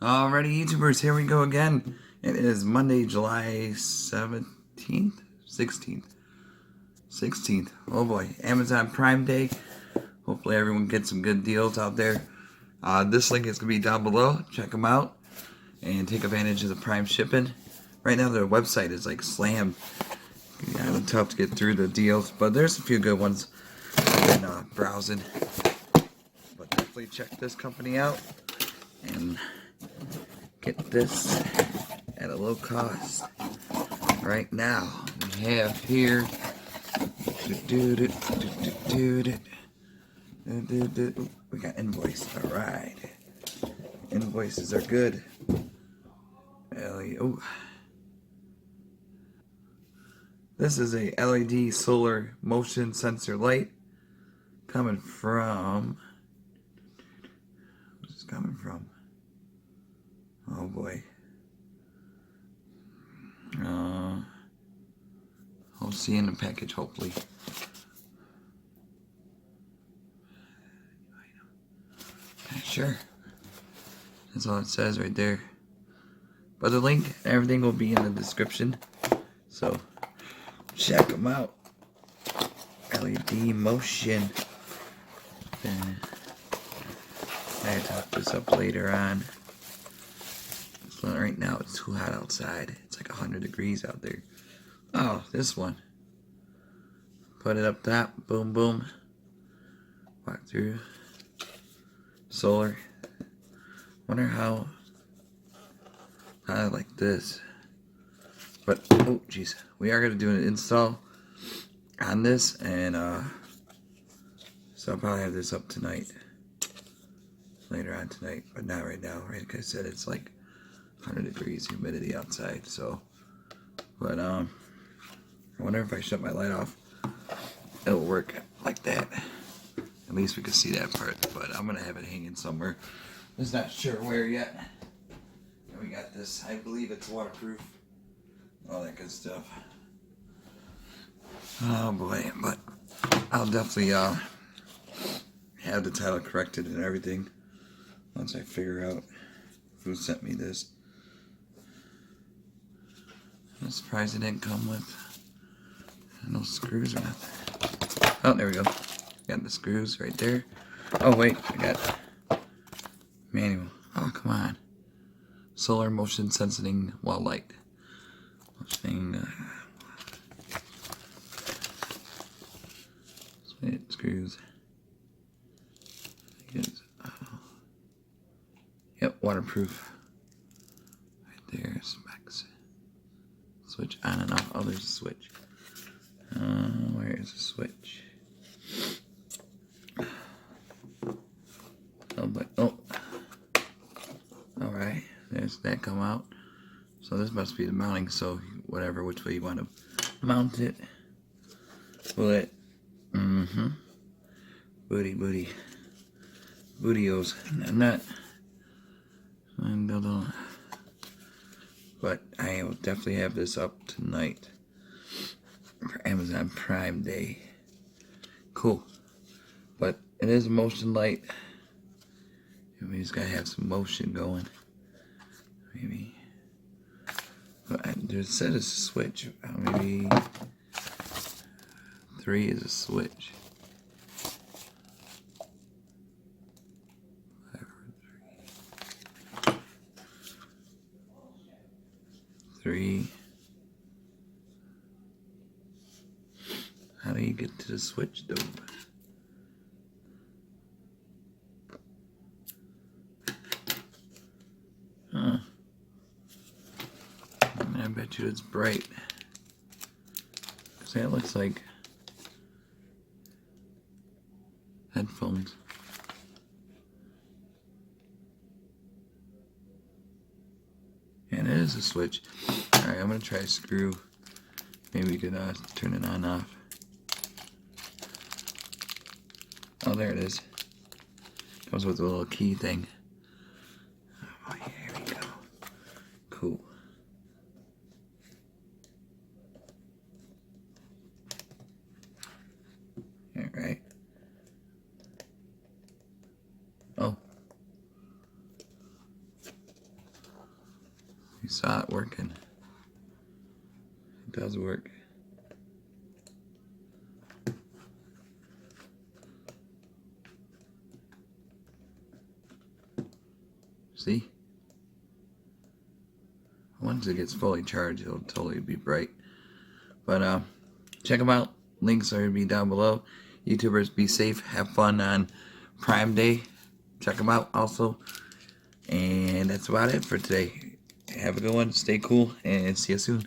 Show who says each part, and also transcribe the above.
Speaker 1: Alrighty, YouTubers, here we go again. It is Monday, July 17th? 16th. 16th. Oh boy, Amazon Prime Day. Hopefully everyone gets some good deals out there. This link is going to be down below. Check them out and take advantage of the Prime shipping. Right now their website is like slammed. It's tough to get through the deals, but there's a few good ones I've been browsing. But definitely check this company out and get this at a low cost. Right now we have here we got invoice. Alright, invoices are good. Oh, this is a LED solar motion sensor light coming from, where's this coming from? Oh boy. I'll see in the package, hopefully. Sure. That's all it says right there. But the link and everything will be in the description. So, check them out. LED motion. I'll talk this up later on. Right now it's too hot outside. It's like 100 degrees out there. Oh, this one. Put it up top. Boom, boom. Walk through. Solar. Wonder how I like this. But, oh, jeez. We are going to do an install on this. And, so I'll probably have this up tonight. Later on tonight. But not right now. Right? Like I said, it's like 100 degrees humidity outside, so but I wonder if I shut my light off it'll work like that. At least we can see that part, but I'm gonna have it hanging somewhere. Just not sure where yet. And we got this, I believe it's waterproof, all that good stuff. Oh boy, but I'll definitely have the title corrected and everything once I figure out who sent me this. I'm surprised it didn't come with no screws or nothing. Oh, there we go. Got the screws right there. Oh wait, I got manual. Oh, come on. Solar motion sensing wall light. Motioning. Screws. Yep, waterproof. Right there, specs. Switch on and off. Oh, there's a switch. Where is the switch? Oh, but oh, all right. There's that come out. So this must be the mounting. So whatever, which way you want to mount it. Will it? Bootios. Not. But I will definitely have this up tonight for Amazon Prime Day. Cool. But it is a motion light. We just gotta have some motion going. Maybe. But it said it's a switch. Maybe 3 is a switch. 3. How do you get to the switch though? Huh. I bet you it's bright. Cause that looks like headphones. And it is a switch. Alright, I'm gonna try a screw. Maybe we could turn it on off. Oh, there it is. Comes with a little key thing. Oh, yeah, here we go. Cool. Alright. Oh. You saw it working. It does work. See? Once it gets fully charged, it'll totally be bright. But check them out. Links are going to be down below. YouTubers, be safe. Have fun on Prime Day. Check them out also. And that's about it for today. Have a good one. Stay cool. And see you soon.